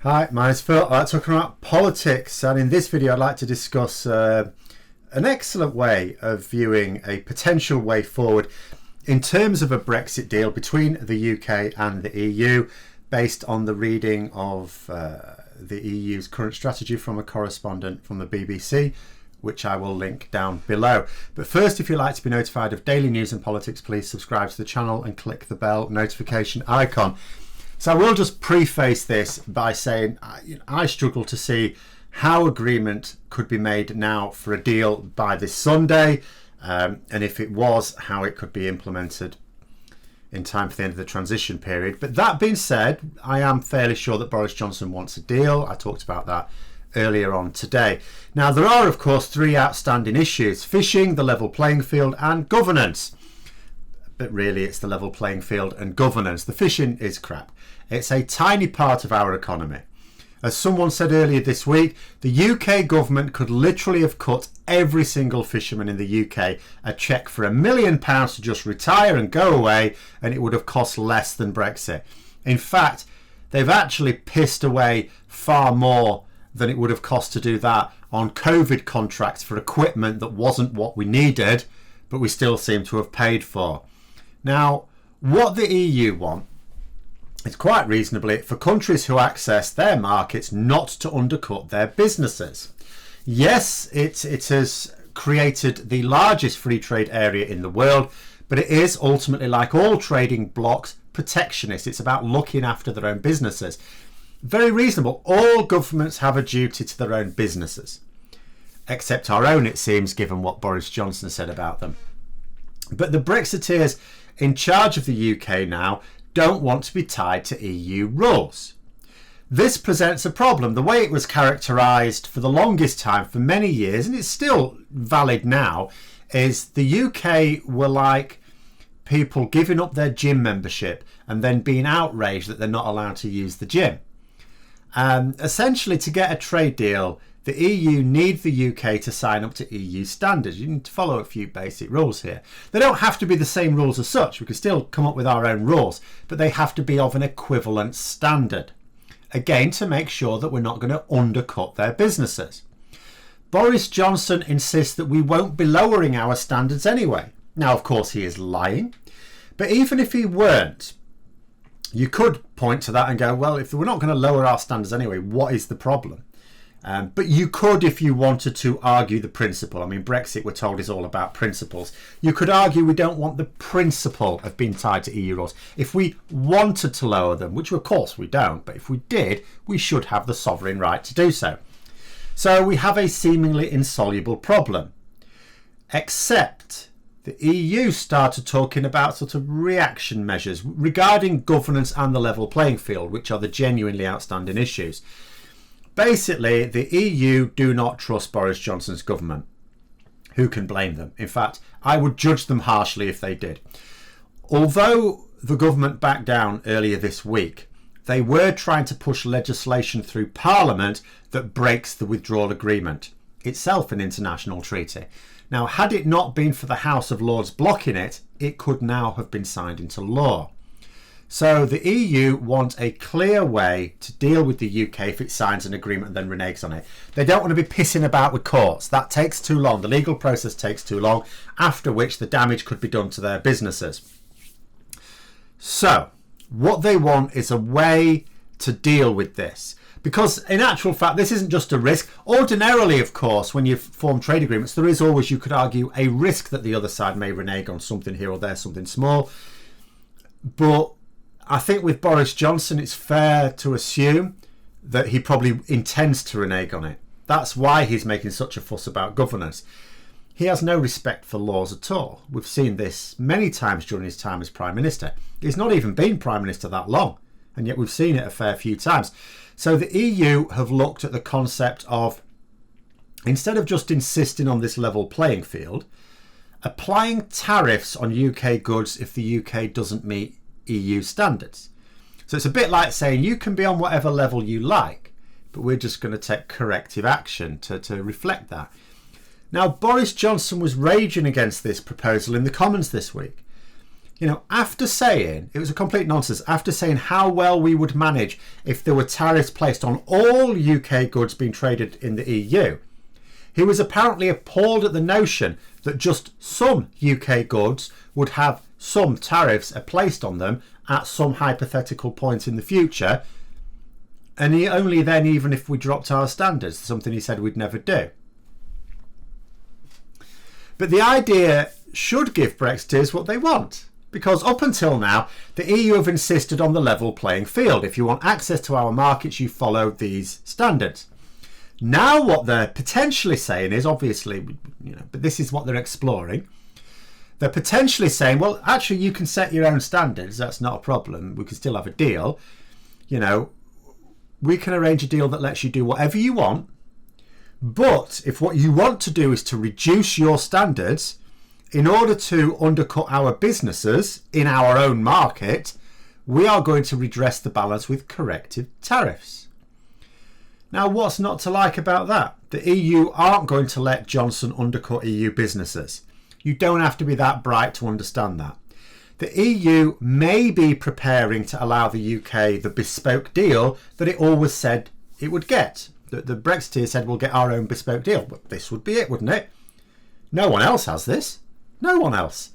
Hi, my name's Phil. I like talking about politics, and in this video I'd like to discuss an excellent way of viewing a potential way forward in terms of a Brexit deal between the UK and the EU, based on the reading of the EU's current strategy from a correspondent from the BBC, which I will link down below. But first, if you'd like to be notified of daily news and politics, please subscribe to the channel and click the bell notification icon. So I will just preface this by saying I struggle to see how agreement could be made now for a deal by this Sunday, and if it was, how it could be implemented in time for the end of the transition period. But that being said, I am fairly sure that Boris Johnson wants a deal. I talked about that earlier on today. Now, there are, of course, three outstanding issues: fishing, the level playing field, and governance. But really, it's the level playing field and governance. The fishing is crap. It's a tiny part of our economy. As someone said earlier this week, the UK government could literally have cut every single fisherman in the UK a cheque for £1 million to just retire and go away, and it would have cost less than Brexit. In fact, they've actually pissed away far more than it would have cost to do that on COVID contracts for equipment that wasn't what we needed, but we still seem to have paid for. Now, what the EU want is quite reasonably for countries who access their markets not to undercut their businesses. Yes, it has created the largest free trade area in the world, but it is ultimately, like all trading blocs, protectionist. It's about looking after their own businesses. Very reasonable. All governments have a duty to their own businesses, except our own, it seems, given what Boris Johnson said about them. But the Brexiteers in charge of the UK now don't want to be tied to EU rules. This presents a problem. The way it was characterised for the longest time, for many years, and it's still valid now, is the UK were like people giving up their gym membership and then being outraged that they're not allowed to use the gym. Essentially, to get a trade deal, the EU need the UK to sign up to EU standards. You need to follow a few basic rules here. They don't have to be the same rules as such. We can still come up with our own rules, but they have to be of an equivalent standard. Again, to make sure that we're not going to undercut their businesses. Boris Johnson insists that we won't be lowering our standards anyway. Now, of course, he is lying. But even if he weren't, you could point to that and go, well, if we're not going to lower our standards anyway, what is the problem? But you could, if you wanted to, argue the principle. I mean, Brexit, we're told, is all about principles. You could argue we don't want the principle of being tied to EU rules. If we wanted to lower them, which of course we don't, but if we did, we should have the sovereign right to do so. So we have a seemingly insoluble problem. Except the EU started talking about sort of reaction measures regarding governance and the level playing field, which are the genuinely outstanding issues. Basically, the EU do not trust Boris Johnson's government. Who can blame them? In fact, I would judge them harshly if they did. Although the government backed down earlier this week, they were trying to push legislation through Parliament that breaks the withdrawal agreement, itself an international treaty. Now, had it not been for the House of Lords blocking it, it could now have been signed into law. So the EU want a clear way to deal with the UK if it signs an agreement and then reneges on it. They don't want to be pissing about with courts. That takes too long. The legal process takes too long, after which the damage could be done to their businesses. So what they want is a way to deal with this. Because in actual fact, this isn't just a risk. Ordinarily, of course, when you form trade agreements, there is always, you could argue, a risk that the other side may renege on something here or there, something small. But I think with Boris Johnson, it's fair to assume that he probably intends to renege on it. That's why he's making such a fuss about governance. He has no respect for laws at all. We've seen this many times during his time as Prime Minister. He's not even been Prime Minister that long, and yet we've seen it a fair few times. So the EU have looked at the concept of, instead of just insisting on this level playing field, applying tariffs on UK goods if the UK doesn't meet EU standards. So it's a bit like saying you can be on whatever level you like, but we're just going to take corrective action to reflect that. Now, Boris Johnson was raging against this proposal in the Commons this week. After saying, it was a complete nonsense, after saying how well we would manage if there were tariffs placed on all UK goods being traded in the EU, he was apparently appalled at the notion that just some UK goods would have some tariffs placed on them at some hypothetical point in the future, and only then even if we dropped our standards, something he said we'd never do. But the idea should give Brexiteers what they want, because up until now the EU have insisted on the level playing field. If you want access to our markets, you follow these standards. Now what they're potentially saying is, obviously, but this is what they're exploring. They're potentially saying, well, actually you can set your own standards, that's not a problem, we can still have a deal. We can arrange a deal that lets you do whatever you want, but if what you want to do is to reduce your standards in order to undercut our businesses in our own market, we are going to redress the balance with corrective tariffs. Now, what's not to like about that? The EU aren't going to let Johnson undercut EU businesses. You don't have to be that bright to understand that. The EU may be preparing to allow the UK the bespoke deal that it always said it would get. The Brexiteers said we'll get our own bespoke deal, but this would be it, wouldn't it? No one else has this. No one else.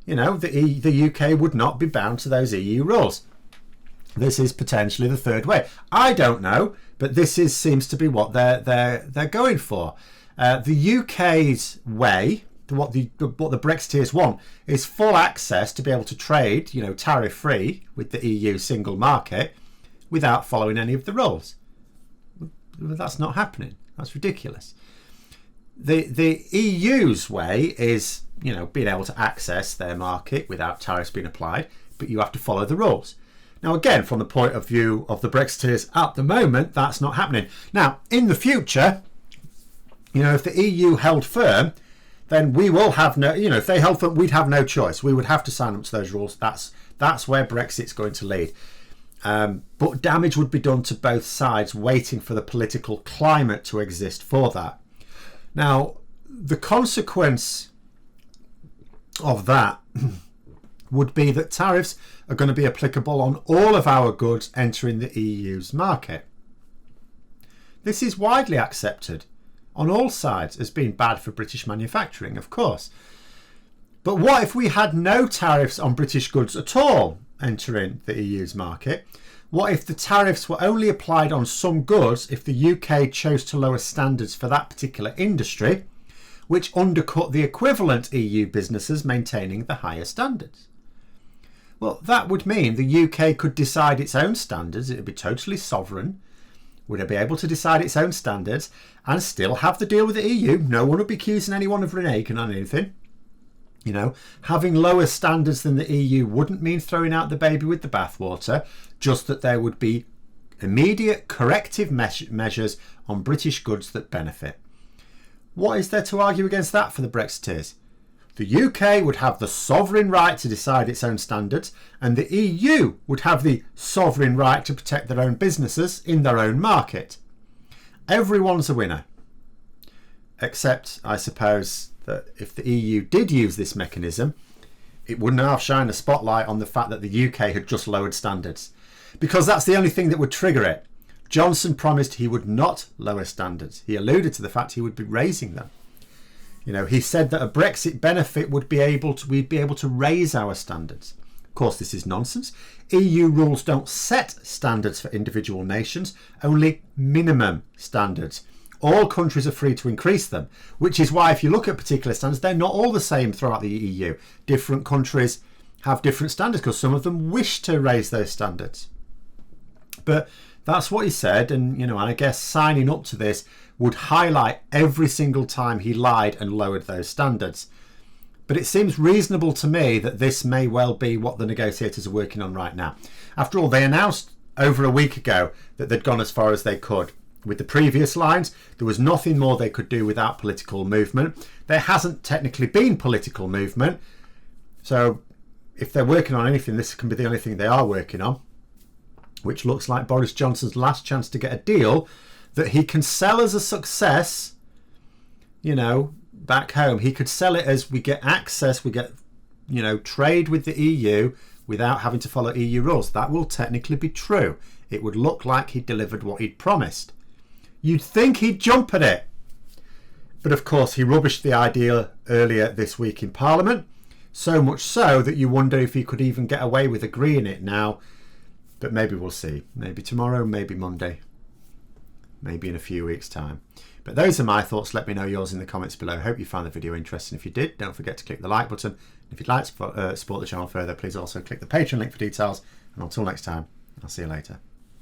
The UK would not be bound to those EU rules. This is potentially the third way. I don't know, but this seems to be what they're going for. The UK's way, what the Brexiteers want, is full access to be able to trade, tariff free with the EU single market without following any of the rules. That's not happening. That's ridiculous. The EU's way is, being able to access their market without tariffs being applied, but you have to follow the rules. Now, again, from the point of view of the Brexiteers at the moment, that's not happening. Now, in the future, if the EU held firm, then we will have no, if they held firm, we'd have no choice. We would have to sign up to those rules. That's where Brexit's going to lead. But damage would be done to both sides, waiting for the political climate to exist for that. Now, the consequence of that would be that tariffs are going to be applicable on all of our goods entering the EU's market. This is widely accepted on all sides as being bad for British manufacturing, of course. But what if we had no tariffs on British goods at all entering the EU's market? What if the tariffs were only applied on some goods if the UK chose to lower standards for that particular industry, which undercut the equivalent EU businesses maintaining the higher standards? Well, that would mean the UK could decide its own standards. It would be totally sovereign. Would it be able to decide its own standards and still have the deal with the EU? No one would be accusing anyone of reneging on anything. Having lower standards than the EU wouldn't mean throwing out the baby with the bathwater, just that there would be immediate corrective measures on British goods that benefit. What is there to argue against that for the Brexiteers? The UK would have the sovereign right to decide its own standards, and the EU would have the sovereign right to protect their own businesses in their own market. Everyone's a winner. Except, I suppose, that if the EU did use this mechanism, it would now shine a spotlight on the fact that the UK had just lowered standards, because that's the only thing that would trigger it. Johnson promised he would not lower standards. He alluded to the fact he would be raising them. He said that a Brexit benefit we'd be able to raise our standards. Of course, this is nonsense. EU rules don't set standards for individual nations, only minimum standards. All countries are free to increase them, which is why if you look at particular standards, they're not all the same throughout the EU. Different countries have different standards because some of them wish to raise those standards. But that's what he said, and I guess signing up to this would highlight every single time he lied and lowered those standards. But it seems reasonable to me that this may well be what the negotiators are working on right now. After all, they announced over a week ago that they'd gone as far as they could. With the previous lines, there was nothing more they could do without political movement. There hasn't technically been political movement. So if they're working on anything, this can be the only thing they are working on, which looks like Boris Johnson's last chance to get a deal that he can sell as a success, back home. He could sell it as we get access, we get trade with the EU without having to follow EU rules. That will technically be true. It would look like he delivered what he'd promised. You'd think he'd jump at it. But of course, he rubbished the idea earlier this week in Parliament. So much so that you wonder if he could even get away with agreeing it now. But maybe we'll see. Maybe tomorrow, maybe Monday. Maybe in a few weeks' time. But those are my thoughts. Let me know yours in the comments below. Hope you found the video interesting. If you did, don't forget to click the like button. If you'd like to support the channel further, please also click the Patreon link for details. And until next time, I'll see you later.